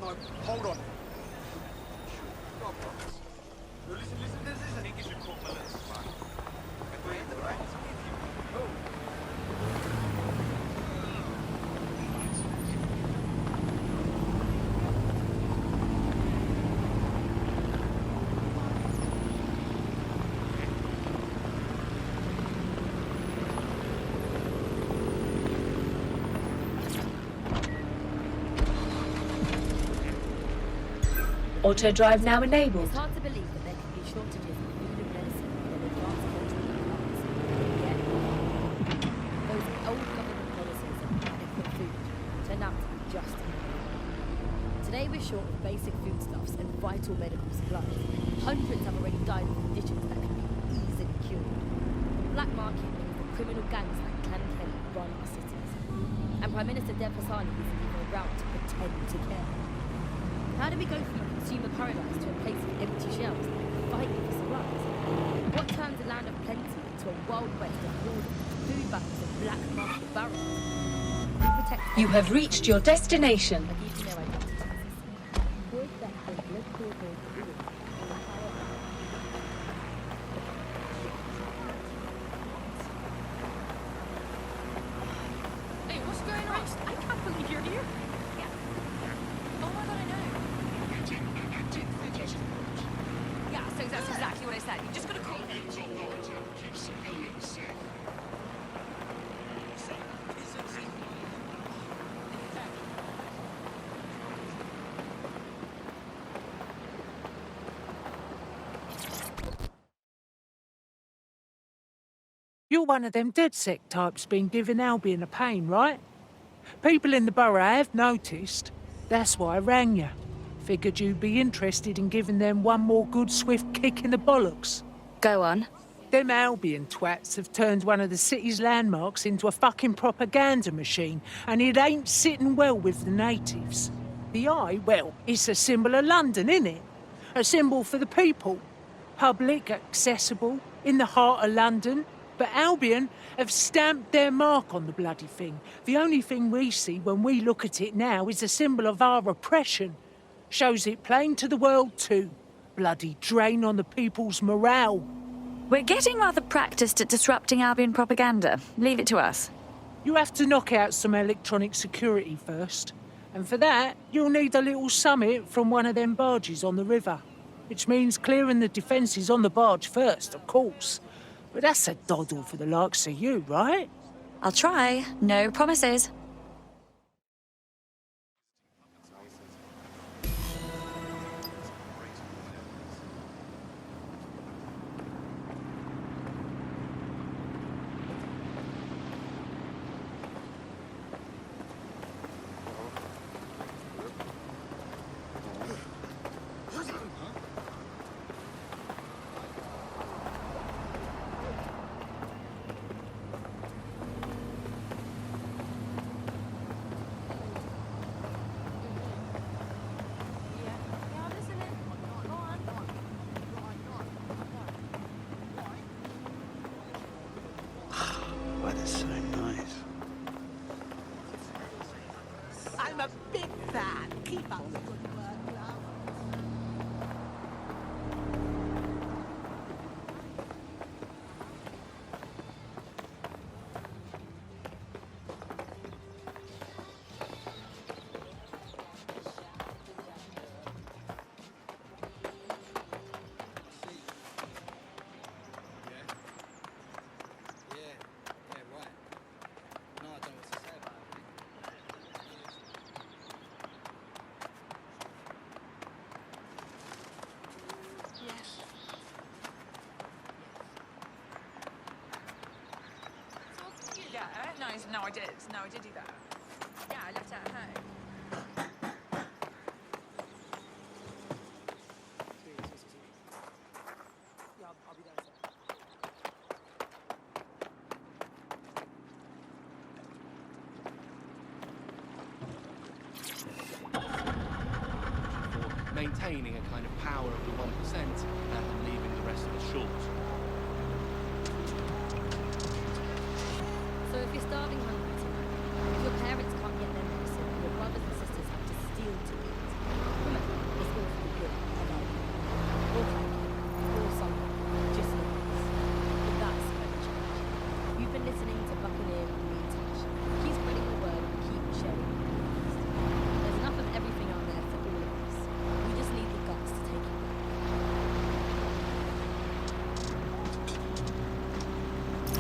No, hold on. No, listen, this isn't English equivalent. We're in the right. Oh. Auto drive now enabled. It's hard to believe that there can be shortages of food and medicine in an advanced country like ours. Yet, those old government policies of adequate food turn out to be just enough. Today we're short of basic foodstuffs and vital medical supplies. Hundreds have already died of conditions that can be easily cured. The black market means that criminal gangs like Clan Kelly run our cities. And Prime Minister Dev Hassani isn't even around to pretend to care. How do we go from a consumer paradise to a place of empty shelves, fighting for supplies? What turns a land of plenty into a wild west of hoarding, food banks and black market barrels? Who protects You have reached your destination. I need to know identities. Hey, what's going on? I can't believe you're here. Yeah. Oh my god, I know. Yeah, so that's exactly what I said. You just gotta call. You're one of them DedSec types been giving Albion a pain, right? People in the borough have noticed. That's why I rang you. Figured you'd be interested in giving them one more good swift kick in the bollocks. Go on. Them Albion twats have turned one of the city's landmarks into a fucking propaganda machine, and it ain't sitting well with the natives. The eye, well, it's a symbol of London, innit? A symbol for the people. Public, accessible, in the heart of London. But Albion have stamped their mark on the bloody thing. The only thing we see when we look at it now is a symbol of our oppression. Shows it plain to the world too. Bloody drain on the people's morale. We're getting rather practiced at disrupting Albion propaganda. Leave it to us. You have to knock out some electronic security first. And for that, you'll need a little summit from one of them barges on the river. Which means clearing the defences on the barge first, of course. But that's a doddle for the likes of you, right? I'll try. No promises. Weather's so nice. I'm a big fan. Keep up the good work, love. No, I did. No, I did do that. Yeah, I left it at home. Maintaining a kind of power of the 1% and leaving the rest of us short. So if you're starving hungry tonight, if your parents can't get their medicine, your brothers and sisters have to steal to eat,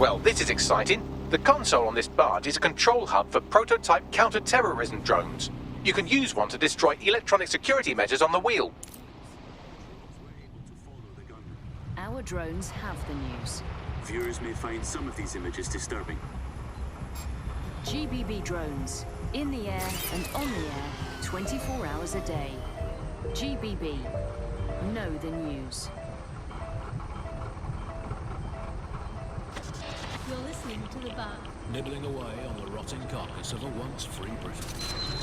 Well, this is exciting. The console on this barge is a control hub for prototype counter-terrorism drones. You can use one to destroy electronic security measures on the wheel. Our drones have the news. Viewers may find some of these images disturbing. GBB drones, in the air and on the air, 24 hours a day. GBB, know the news. You're listening to the bar. Nibbling away on the rotting carcass of a once free Britain.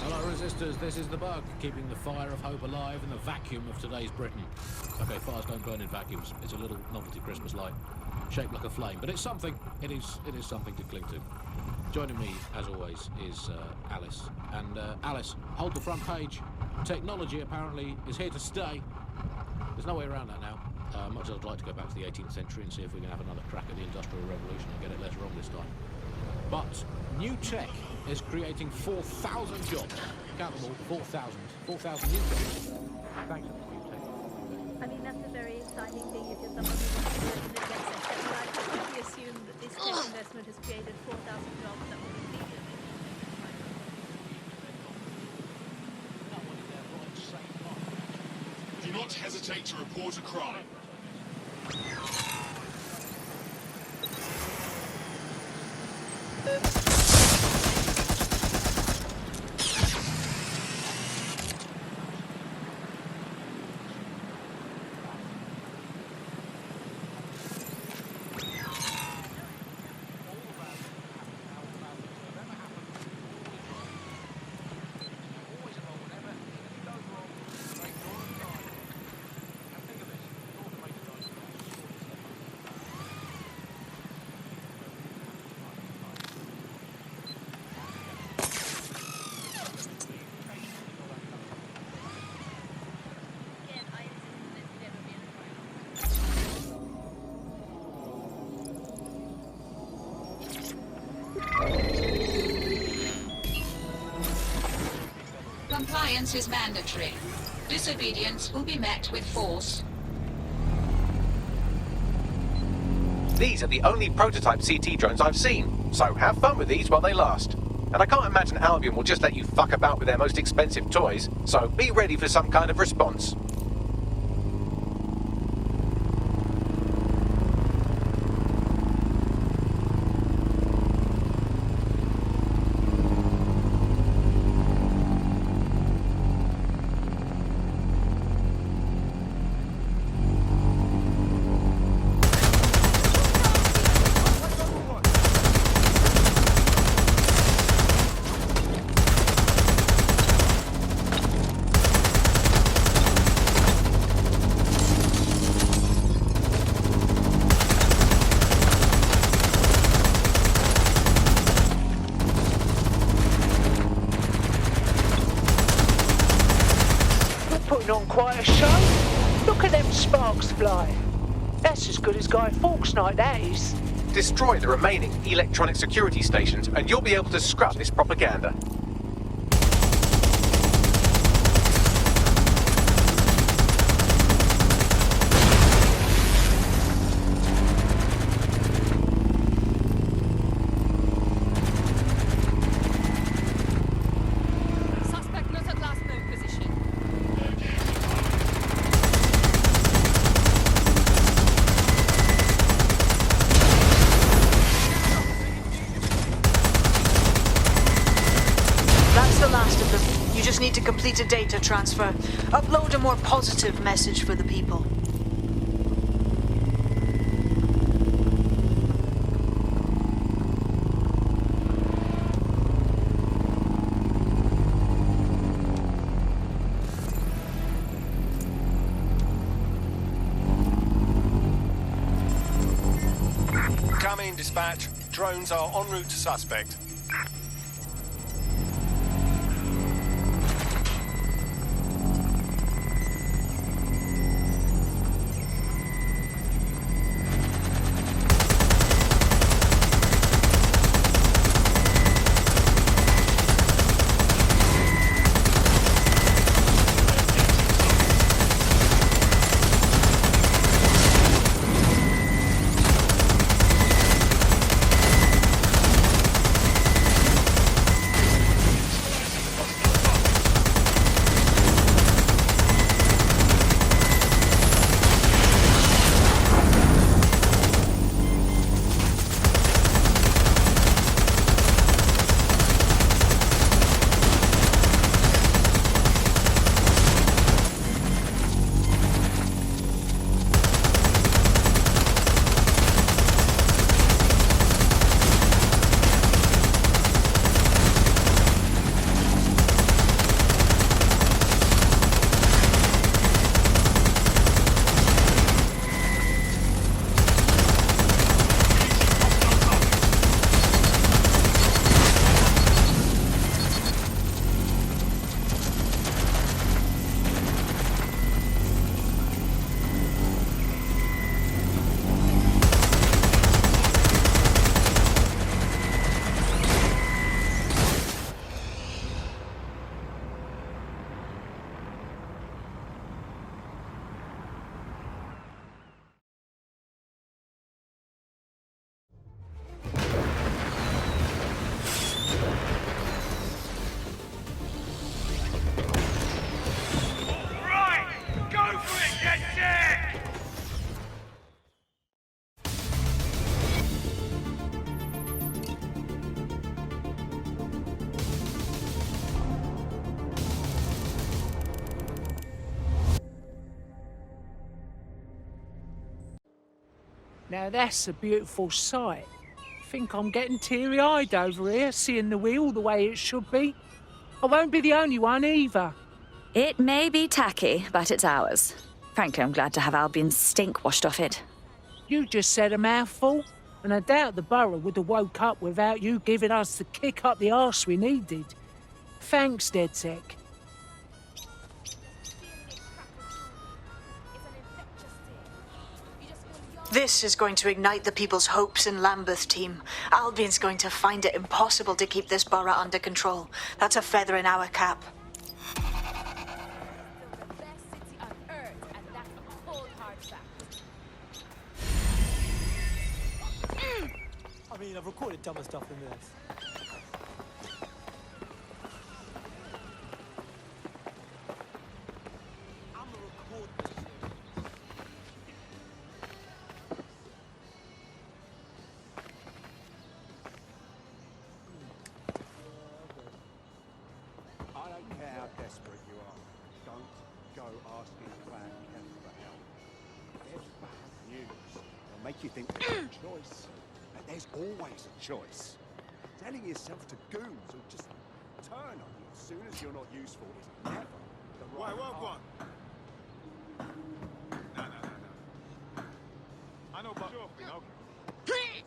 Hello, resistors. This is the bug, keeping the fire of hope alive in the vacuum of today's Britain. Okay, fires don't burn in vacuums. It's a little novelty Christmas light, shaped like a flame, but it's something. It is something to cling to. Joining me, as always, is Alice. And Alice, hold the front page. Technology apparently is here to stay. There's no way around that now. Much as I'd like to go back to the 18th century and see if we can have another crack at the Industrial Revolution and get it less wrong this time. But new tech is creating 4,000 jobs. Count them all, 4,000. 4,000 new jobs. Thanks to this new tech. I mean, that's a very exciting thing if you're someone who wants to go to the jet sector. But I completely assume that this tech investment has created 4,000 jobs that will immediately. Do not hesitate to report a crime. Compliance is mandatory. Disobedience will be met with force. These are the only prototype CT drones I've seen, so have fun with these while they last. And I can't imagine Albion will just let you fuck about with their most expensive toys, so be ready for some kind of response. On quite a show. Look at them sparks fly. That's as good as Guy Fawkes night, that is. Destroy the remaining electronic security stations and you'll be able to scrap this propaganda. Suspect not at last known position. That's the last of them. You just need to complete a data transfer. Upload a more positive message for the people. Come in, dispatch. Drones are en route to suspect. Now that's a beautiful sight. Think I'm getting teary-eyed over here, seeing the wheel the way it should be. I won't be the only one either. It may be tacky, but it's ours. Frankly, I'm glad to have Albion's stink washed off it. You just said a mouthful, and I doubt the borough would have woke up without you giving us the kick up the arse we needed. Thanks, DedSec. This is going to ignite the people's hopes in Lambeth, team. Albion's going to find it impossible to keep this borough under control. That's a feather in our cap. I mean, I've recorded dumber stuff than this. I don't care how desperate you are. Don't go asking Clan Ken for help. There's bad news. It'll make you think there's a choice. But there's always a choice. Selling yourself to goons who just turn on you as soon as you're not useful is never the right path. No. I know about your thing, okay.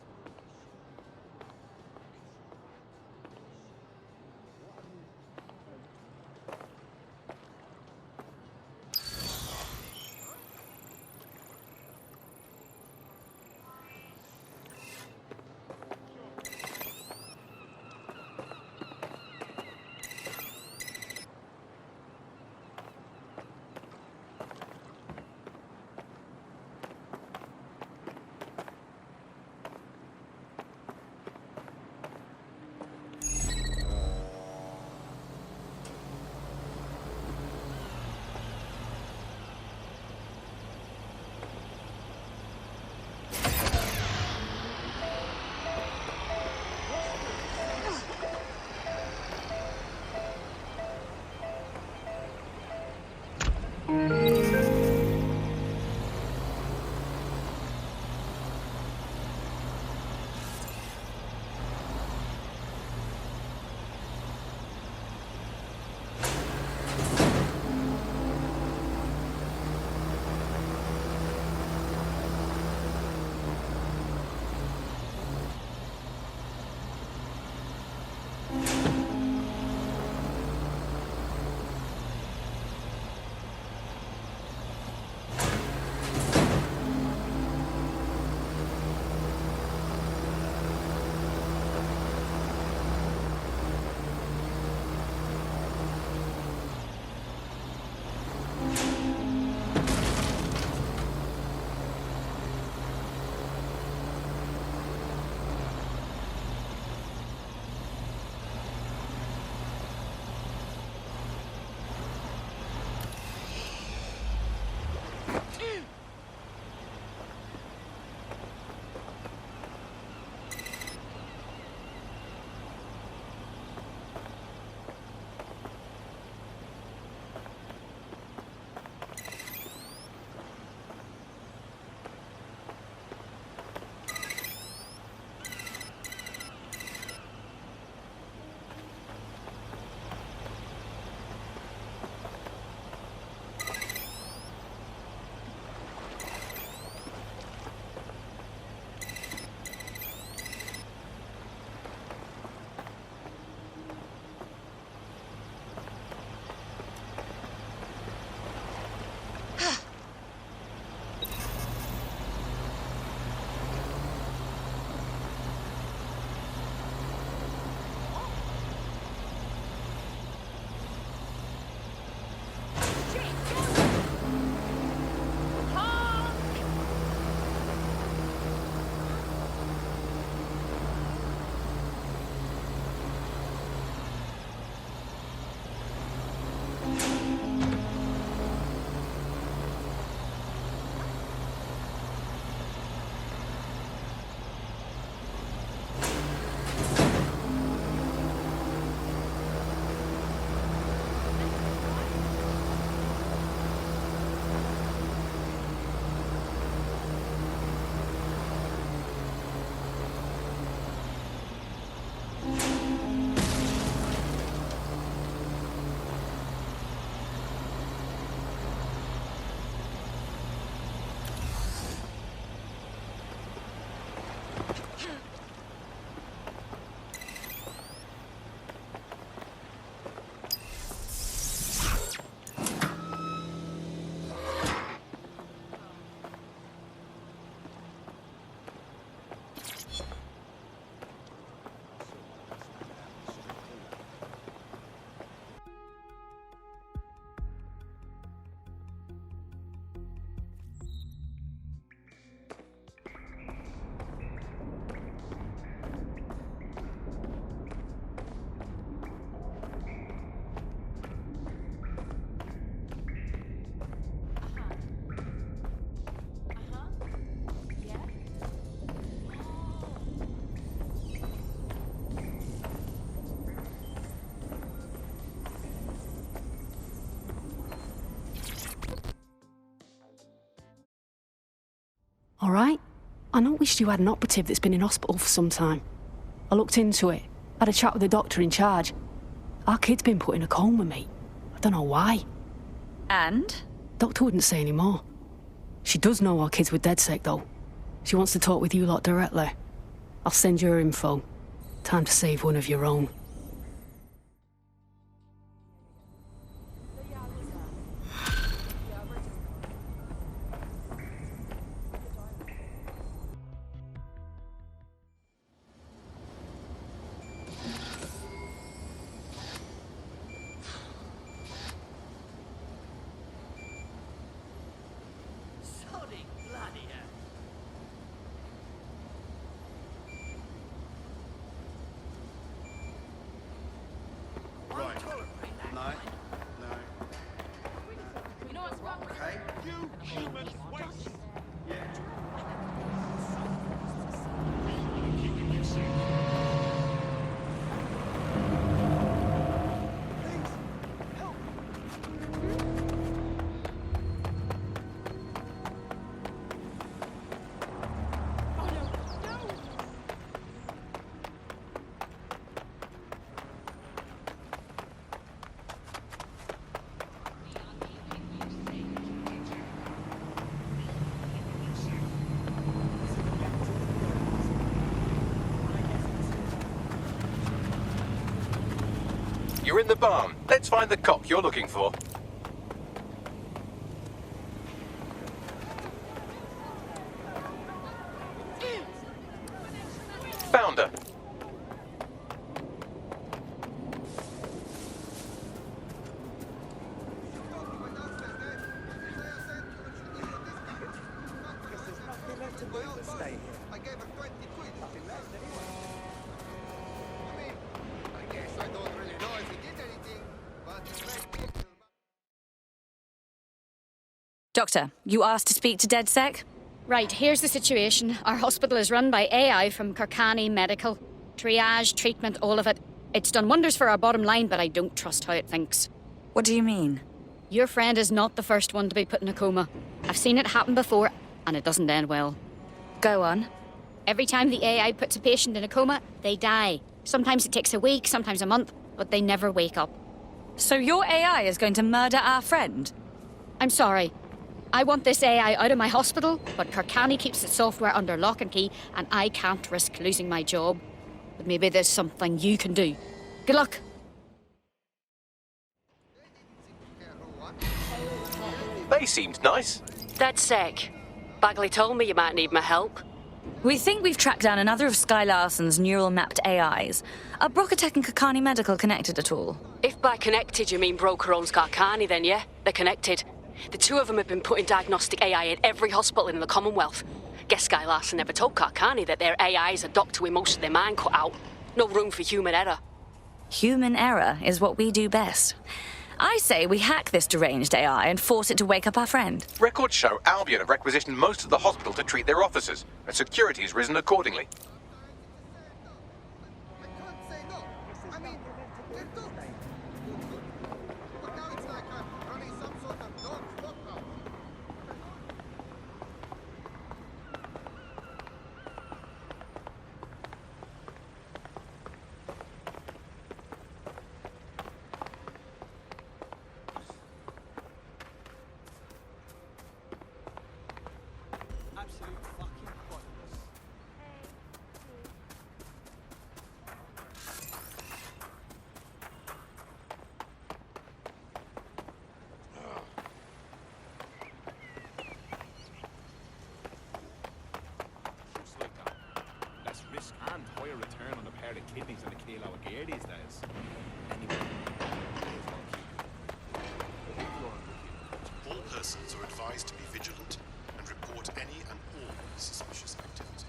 All right? I noticed you had an operative that's been in hospital for some time. I looked into it, had a chat with the doctor in charge. Our kid's been put in a coma, mate. I don't know why. And? Doctor wouldn't say any more. She does know our kids were DedSec, though. She wants to talk with you lot directly. I'll send you her info. Time to save one of your own. Sorry, bloody hell. Right. No. No. You know what's wrong with Okay. You human waste. Yeah. You're in the barn. Let's find the cock you're looking for. Found her. I gave her 20 quid. Nothing less than I mean, I guess I don't really know if he did anything, but it's like... Doctor, you asked to speak to DedSec? Right, here's the situation. Our hospital is run by AI from Kirkani Medical. Triage, treatment, all of it. It's done wonders for our bottom line, but I don't trust how it thinks. What do you mean? Your friend is not the first one to be put in a coma. I've seen it happen before, and it doesn't end well. Go on. Every time the AI puts a patient in a coma, they die. Sometimes it takes a week, sometimes a month, but they never wake up. So your AI is going to murder our friend? I'm sorry. I want this AI out of my hospital, but Kirkani keeps its software under lock and key, and I can't risk losing my job. But maybe there's something you can do. Good luck. They seemed nice. DedSec. Bagley told me you might need my help. We think we've tracked down another of Sky Larson's neural mapped AIs. Are Brocatech and Kirkani Medical connected at all? If by connected you mean Broker owns Kirkani, then yeah, they're connected. The two of them have been putting diagnostic AI in every hospital in the Commonwealth. Guess Sky Larson never told Kirkani that their AIs are docked with most of their mind cut out. No room for human error. Human error is what we do best. I say we hack this deranged AI and force it to wake up our friend. Records show Albion have requisitioned most of the hospital to treat their officers, and security has risen accordingly. Less risk and higher return on a pair of kidneys than a kilo of gear these days. Anyway, all persons are advised to be vigilant and report any and all suspicious activity.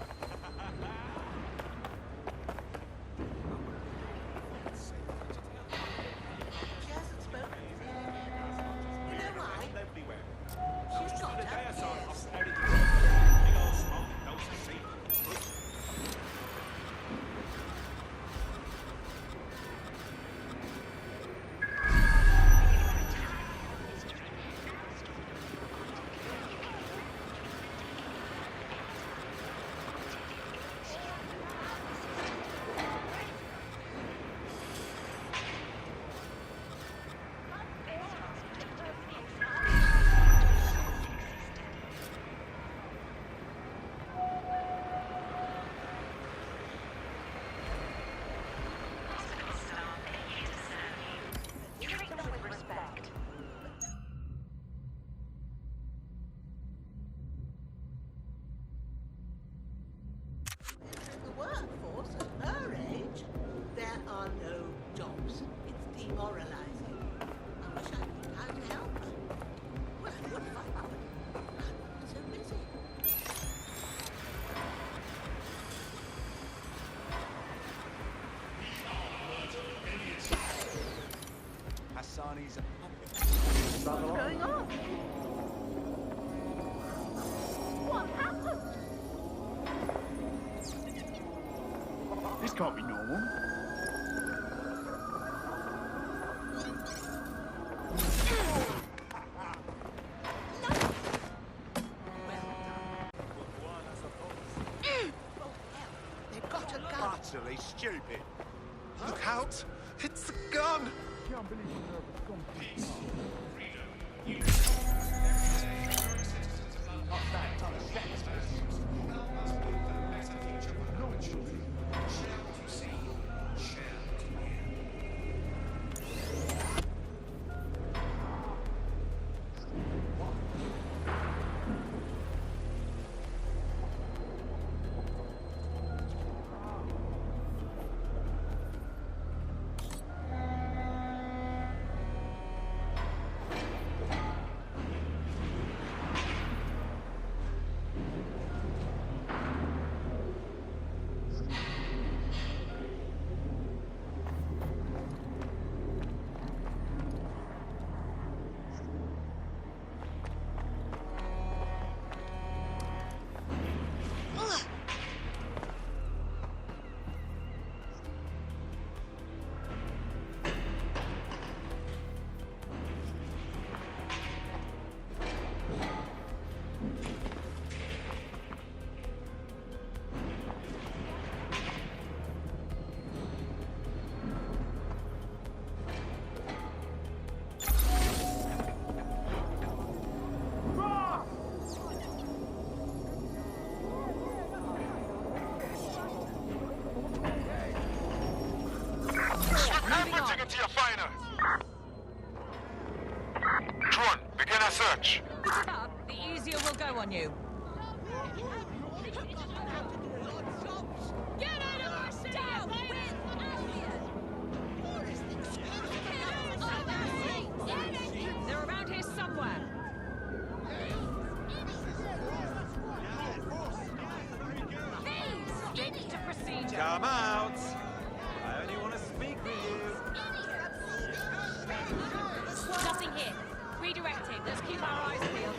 he's a puppet. What's going on? What happened? This can't be normal. They've got a gun. Utterly stupid. Look out! It's the gun! Can't believe you To your final. Tron, begin a search. The easier we'll go on you. Get out of our city! They're around here somewhere. Stick to procedure. Come out! I only want to speak with you. Nothing here. Redirecting. Let's keep our eyes peeled.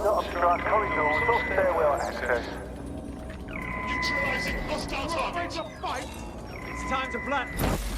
Not obstruct corridors or stairwell access. Neutralizing hostile target. It's time to black.